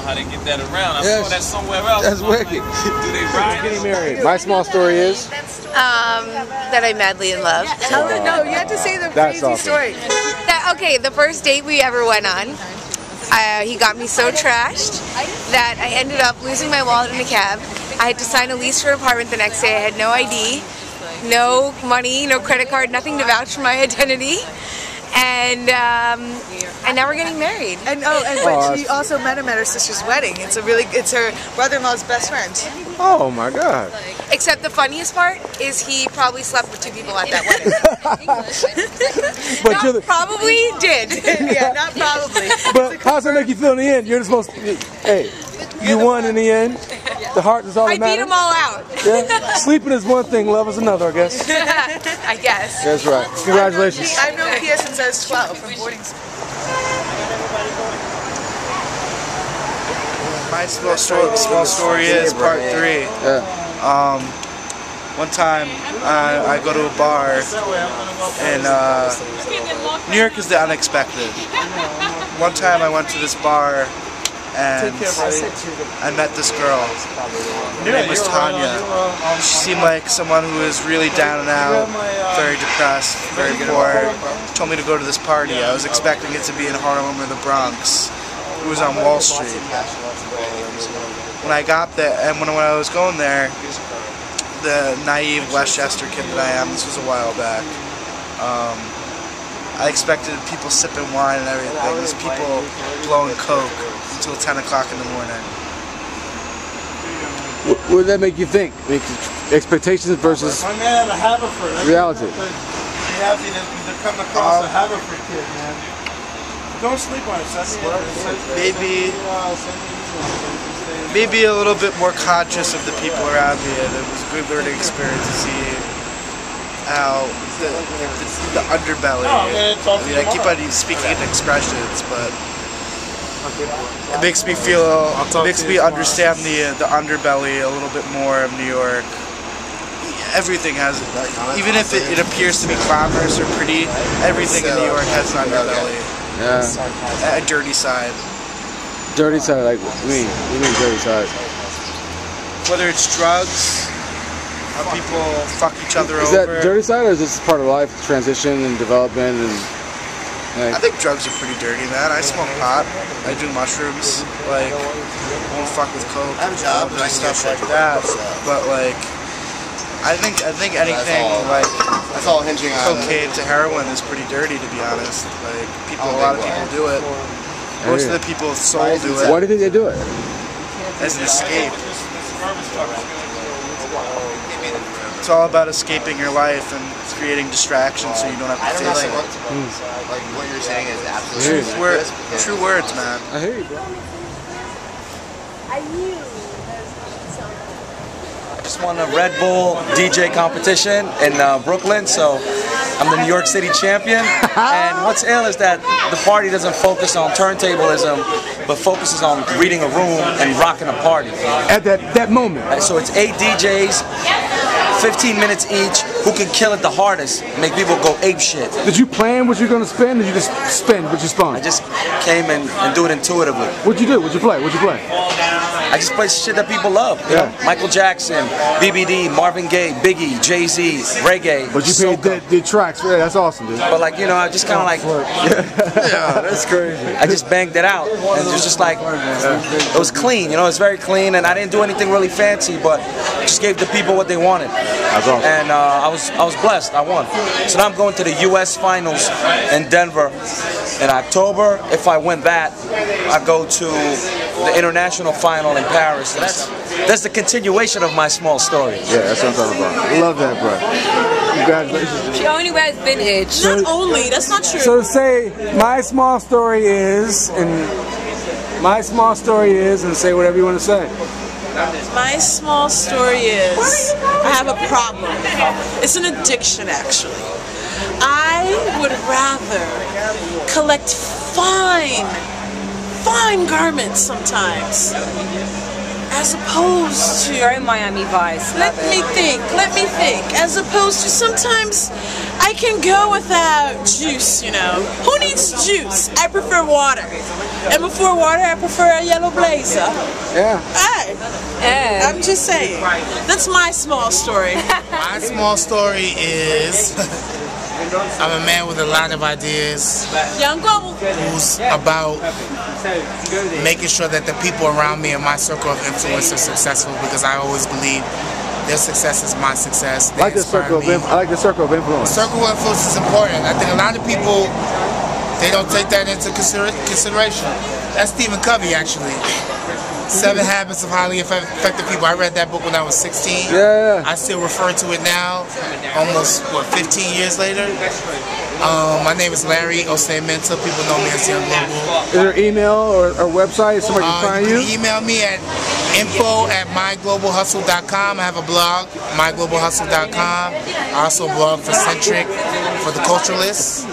know how they get that around. I saw that somewhere else. That's wicked. Like, do they ride? Getting married. My small story is that I'm madly in love. No, you have to say the crazy story. Okay, the first date we ever went on, he got me so trashed that I ended up losing my wallet in a cab. I had to sign a lease for an apartment the next day. I had no ID, no money, no credit card, nothing to vouch for my identity. And now we're getting married. And but she also met him at her sister's wedding. It's her brother-in-law's best friend. Oh my God! Except the funniest part is he probably slept with 2 people at that wedding. But probably did. Yeah, not probably. But how's that make you feel in the end? You're supposed to. Hey, you won in the end. The heart is all that matters. I beat them all out. Yeah. Sleeping is one thing, love is another, I guess. I guess. That's right. Congratulations. I've known Pia since I was 12 from boarding school. My small story is part 3. Yeah. One time I go to a bar and New York is the unexpected. One time I went to this bar and I met this girl. Her name was Tanya. She seemed like someone who was really down and out, very depressed, very poor. She told me to go to this party. I was expecting it to be in Harlem or the Bronx. It was on Wall Street. When I got there, and when I was going there, the naive Westchester kid that I am, this was a while back, I expected people sipping wine and everything. There's people blowing coke until 10 o'clock in the morning. What did that make you think? Expectations versus reality. Happy to come across a Haverford kid, man. Don't sleep on it. Maybe a little bit more conscious of the people around me, and it was a good learning experience to see how the underbelly. I mean, I keep on speaking in expressions, but it makes me feel, understand the underbelly a little bit more of New York. Everything has, even if it appears to be glamorous or pretty, everything in New York has an underbelly. Yeah. A dirty side. Dirty side, like what do you mean dirty side? Whether it's drugs, how people fuck each other over. Is that dirty side, or is this part of life, transition and development? And I think drugs are pretty dirty, man. I smoke pot. I do mushrooms. Like, I won't fuck with coke. I don't do stuff like that. But like, I think anything like cocaine to heroin is pretty dirty, to be honest. Like, a lot of people do it. Most of the people with soul do it. Why do you think they do it? As an escape. It's all about escaping your life and creating distractions so you don't have to face it. Like what you're saying is absolutely true words, man. I hear you, bro. I just won a Red Bull DJ competition in Brooklyn, so I'm the New York City champion. And what's ill is that the party doesn't focus on turntablism, but focuses on reading a room and rocking a party. At that moment. So it's 8 DJs, 15 minutes each, who can kill it the hardest, make people go ape shit. Did you plan what you're going to spend, or did you just spend what you spun? I just came and do it intuitively. What'd you do? What'd you play? I just play shit that people love. You know? Michael Jackson, BBD, Marvin Gaye, Biggie, Jay-Z, reggae. But you paid the tracks. Yeah, that's awesome, dude. But like, you know, I just kind of like... Yeah, that's crazy. I just banged it out. And it was just like... It was clean, you know, it's very clean. And I didn't do anything really fancy, but just gave the people what they wanted. That's awesome. And I was blessed. I won. So now I'm going to the U.S. Finals in Denver in October. If I win that, I go to the International Final in Paris. That's the continuation of my small story. Yeah, that's what I'm talking about. I love that, bro. Congratulations. She only wears vintage. Not only, that's not true. So say, my small story is, and say whatever you want to say. My small story is, I have a problem. It's an addiction, actually. I would rather collect fine garments sometimes as opposed to... Very Miami Vice. Let me think. As opposed to sometimes I can go without juice, you know. Who needs juice? I prefer water. And before water, I prefer a yellow blazer. Yeah. Hey. I'm just saying. That's my small story. My small story is I'm a man with a lot of ideas who's about making sure that the people around me in my circle of influence are successful, because I always believe their success is my success. I like the circle of influence. Circle of influence is important. I think a lot of people, they don't take that into consideration. That's Stephen Covey, actually. 7 Habits of Highly Effective People. I read that book when I was 16. Yeah. I still refer to it now, almost, 15 years later. My name is Larry Osementa. People know me as Young Global. Is there email or website somebody can find you? You can email me at info@myglobalhustle.com. I have a blog, myglobalhustle.com. I also blog for Centric, for The Culturalists.